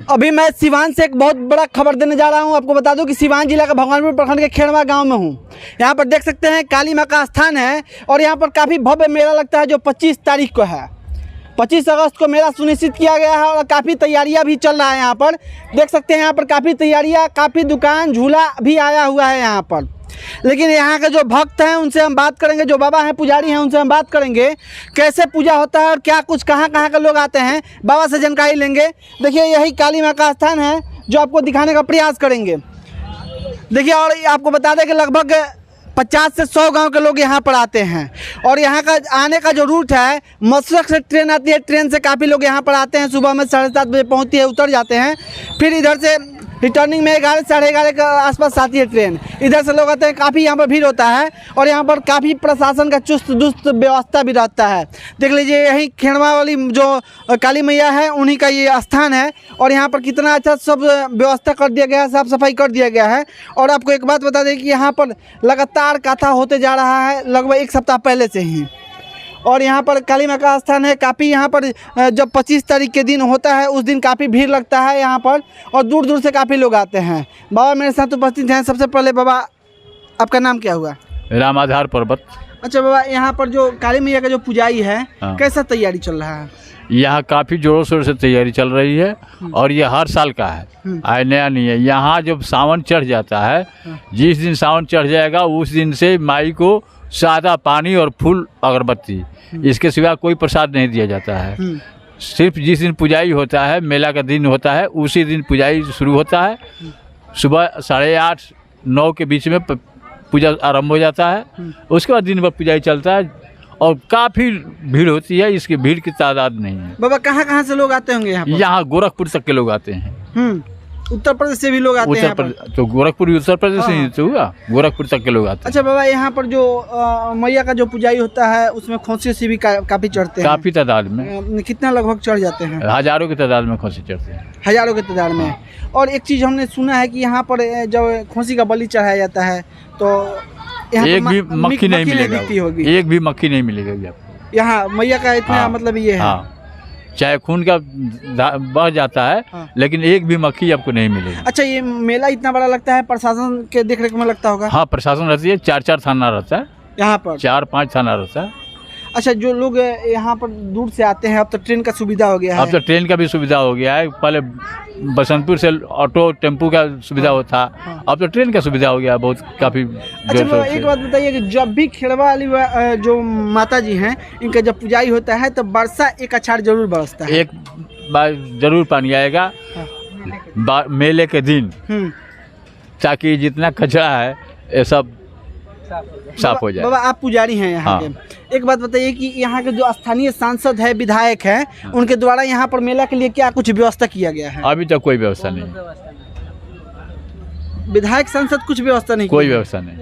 अभी मैं सिवान से एक बहुत बड़ा खबर देने जा रहा हूं। आपको बता दूं कि सिवान जिला का भगवानपुर प्रखंड के खेड़वा गांव में हूं। यहां पर देख सकते हैं काली मां का स्थान है और यहां पर काफ़ी भव्य मेला लगता है जो 25 तारीख को है। 25 अगस्त को मेला सुनिश्चित किया गया है और काफ़ी तैयारियां भी चल रहा है। यहाँ पर देख सकते हैं, यहाँ पर काफ़ी तैयारियां, काफ़ी दुकान झूला भी आया हुआ है यहाँ पर। लेकिन यहाँ के जो भक्त हैं उनसे हम बात करेंगे, जो बाबा हैं पुजारी हैं उनसे हम बात करेंगे कैसे पूजा होता है और क्या कुछ कहाँ के लोग आते हैं, बाबा से जानकारी लेंगे। देखिए यही काली माँ का स्थान है जो आपको दिखाने का प्रयास करेंगे। देखिए और आपको बता दें कि लगभग 50 से 100 गांव के लोग यहाँ पर आते हैं और यहाँ का आने का जो रूट है, मशरक से ट्रेन आती है, ट्रेन से काफ़ी लोग यहाँ पर आते हैं। सुबह में 7:30 बजे पहुँचती है, उतर जाते हैं, फिर इधर से रिटर्निंग में 11 साढ़े 11 के आसपास आती है ट्रेन। इधर से लोग आते हैं, काफ़ी यहाँ पर भीड़ होता है और यहाँ पर काफ़ी प्रशासन का चुस्त दुरुस्त व्यवस्था भी रहता है। देख लीजिए यही खेड़वा वाली जो काली मैया है उन्हीं का ये स्थान है और यहाँ पर कितना अच्छा सब व्यवस्था कर दिया गया है, साफ़ सफाई कर दिया गया है। और आपको एक बात बता दें कि यहाँ पर लगातार कथा होते जा रहा है लगभग 1 सप्ताह पहले से ही। और यहाँ पर काली माँ का स्थान है। काफ़ी यहाँ पर जब 25 तारीख के दिन होता है उस दिन काफ़ी भीड़ लगता है यहाँ पर और दूर दूर से काफ़ी लोग आते हैं। बाबा मेरे साथ उपस्थित हैं। सबसे पहले बाबा आपका नाम क्या हुआ? रामाधार पर्वत। अच्छा बाबा, यहाँ पर जो काली मैया का जो पुजाई है, कैसा तैयारी चल रहा है? यहाँ काफ़ी जोरों शोर से तैयारी चल रही है और ये हर साल का है, आए नया नहीं है। यहाँ जब सावन चढ़ जाता है, जिस दिन सावन चढ़ जाएगा उस दिन से माई को सादा पानी और फूल अगरबत्ती, इसके सिवा कोई प्रसाद नहीं दिया जाता है। सिर्फ जिस दिन पुजाई होता है, मेला का दिन होता है, उसी दिन पुजाई शुरू होता है। सुबह 8:30-9 के बीच में पूजा आरंभ हो जाता है। उसके बाद दिन भर पुजाई चलता है और काफ़ी भीड़ होती है। इसकी भीड़ की तादाद नहीं है। बाबा कहाँ से लोग आते होंगे यहाँ पर? यहाँ गोरखपुर तक के लोग आते हैं। उत्तर प्रदेश से भी लोग आते हैं। तो गोरखपुर उत्तर प्रदेश से ही तो हुआ, गोरखपुर तक के लोग आते हैं। अच्छा बाबा, यहाँ पर जो मैया का जो पुजाई होता है उसमें खोंसी से भी काफ़ी चढ़ते हैं। काफ़ी तादाद में। कितना लगभग चढ़ जाते हैं? हजारों की तादाद में खोंसी चढ़ते हैं। हजारों की तादाद में। और एक चीज़ हमने सुना है कि यहाँ पर जब खोंसी का बलि चढ़ाया जाता है तो एक भी मक्खी नहीं मिलेगा, एक भी मक्खी नहीं मिलेगा आपको। यहाँ मैया का इतना मतलब ये है, चाहे खून का बह जाता है, लेकिन एक भी मक्खी आपको नहीं मिलेगी। अच्छा, ये मेला इतना बड़ा लगता है, प्रशासन के देखरेख में लगता होगा? हाँ, प्रशासन रहती है, 4 थाना रहता है यहाँ पर, 4-5 थाना रहता है। अच्छा, जो लोग यहाँ पर दूर से आते हैं, अब तो ट्रेन का सुविधा हो गया है। अब तो ट्रेन का भी सुविधा हो गया है। पहले बसंतपुर से ऑटो टेम्पू का सुविधा था, अब तो ट्रेन का सुविधा हो गया बहुत काफ़ी। अच्छा एक बात बताइए कि जब भी खेड़वा वाली जो माता जी हैं, इनका जब पुजाई होता है तो वर्षा एक अछाड़ जरूर बरसता है। एक बार जरूर पानी आएगा मेले के दिन, ताकि जितना कचरा है ये सब साफ हो जाए। बाबा आप पुजारी हैं यहाँ के, एक बात बताइए कि यहाँ के जो स्थानीय सांसद है, विधायक हैं, उनके द्वारा यहाँ पर मेला के लिए क्या कुछ व्यवस्था किया गया है? अभी तक कोई व्यवस्था नहीं। विधायक सांसद कुछ व्यवस्था नहीं? कोई व्यवस्था नहीं।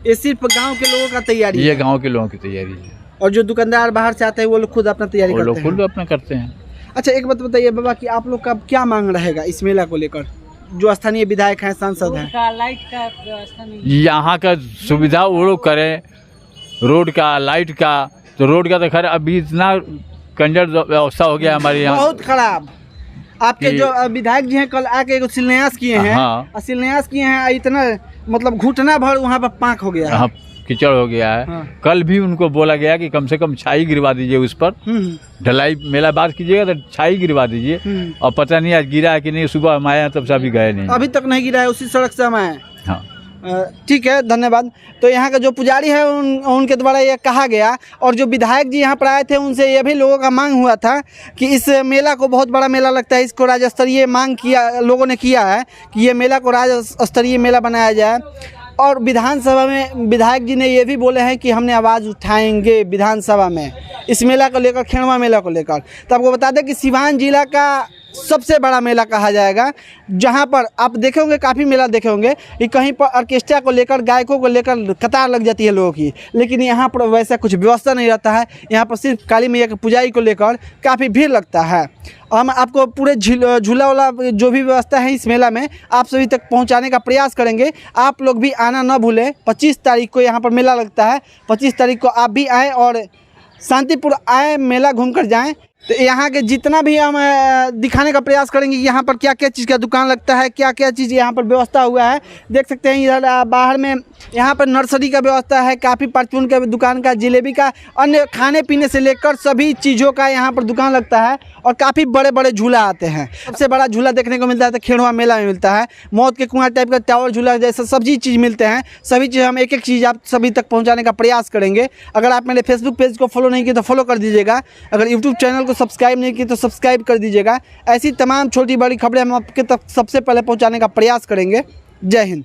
ये सिर्फ गांव के लोगों का तैयारी? ये गांव के लोगों की तैयारी है। और जो दुकानदार बाहर से आते हैं वो लोग खुद अपना तैयारी करते हैं? खुद अपना करते हैं। अच्छा एक बात बताइए बाबा कि आप लोग का क्या मांग रहेगा इस मेला को लेकर? जो स्थानीय विधायक हैं, सांसद हैं, लाइट का व्यवस्था नहीं, यहाँ का सुविधा वो लोग करें, रोड का, लाइट का। तो रोड का तो खैर अभी इतना कंजर व्यवस्था हो गया हमारे यहाँ, बहुत खराब। आपके जो विधायक जी हैं कल आके एक शिलान्यास किए हैं। शिलान्यास किए हैं, इतना मतलब घुटना भर वहाँ पर पाँक हो गया है, कीचड़ हो गया है। कल भी उनको बोला गया कि कम से कम छाई गिरवा दीजिए उस पर, ढलाई मेला बात कीजिएगा तो छाई गिरवा दीजिए। और पता नहीं आज गिरा है कि नहीं, सुबह हम आए तब से अभी गए नहीं, अभी तक नहीं गिरा है, उसी सड़क से हम आए। हाँ ठीक है, धन्यवाद। तो यहाँ का जो पुजारी है उनके द्वारा ये कहा गया और जो विधायक जी यहाँ पर आए थे उनसे ये भी लोगों का मांग हुआ था कि इस मेला को बहुत बड़ा मेला लगता है, इसको राज्य स्तरीय मांग किया लोगों ने किया है कि ये मेला को राज्य स्तरीय मेला बनाया जाए। और विधानसभा में विधायक जी ने ये भी बोले हैं कि हमने आवाज़ उठाएंगे विधानसभा में इस मेला को लेकर, खेड़वा मेला को लेकर। तो आपको बता दें कि सिवान जिला का सबसे बड़ा मेला कहा जाएगा, जहां पर आप देखे होंगे काफ़ी मेला देखे होंगे कि कहीं पर ऑर्केस्ट्रा को लेकर, गायकों को लेकर कतार लग जाती है लोगों की, लेकिन यहाँ पर वैसा कुछ व्यवस्था नहीं रहता है। यहाँ पर सिर्फ काली मैया की पुजाई को लेकर काफ़ी भीड़ लगता है। हम आपको पूरे झूला वाला जो भी व्यवस्था है इस मेला में आप सभी तक पहुँचाने का प्रयास करेंगे। आप लोग भी आना न भूलें। 25 तारीख को यहाँ पर मेला लगता है, 25 तारीख को आप भी आएँ और शांतिपुर आए, मेला घूम कर जाएँ। तो यहाँ के जितना भी हम दिखाने का प्रयास करेंगे कि यहाँ पर क्या क्या चीज़ का दुकान लगता है, क्या क्या चीज़ यहाँ पर व्यवस्था हुआ है। देख सकते हैं इधर बाहर में यहाँ पर नर्सरी का व्यवस्था है, काफ़ी परचून का दुकान का, जिलेबी का, अन्य खाने पीने से लेकर सभी चीज़ों का यहाँ पर दुकान लगता है। और काफ़ी बड़े बड़े झूला आते हैं। सबसे बड़ा झूला देखने को मिलता है तो खेड़वा मेला में मिलता है। मौत के कुआं टाइप का टावर झूला जैसा सभी चीज़ मिलते हैं। सभी चीज़ हम एक एक चीज़ आप सभी तक पहुँचाने का प्रयास करेंगे। अगर आप मेरे फेसबुक पेज को फॉलो नहीं किए तो फॉलो कर दीजिएगा। अगर यूट्यूब चैनल को सब्सक्राइब नहीं किए तो सब्सक्राइब कर दीजिएगा। ऐसी तमाम छोटी बड़ी खबरें हम आपके तक सबसे पहले पहुँचाने का प्रयास करेंगे। जय हिंद।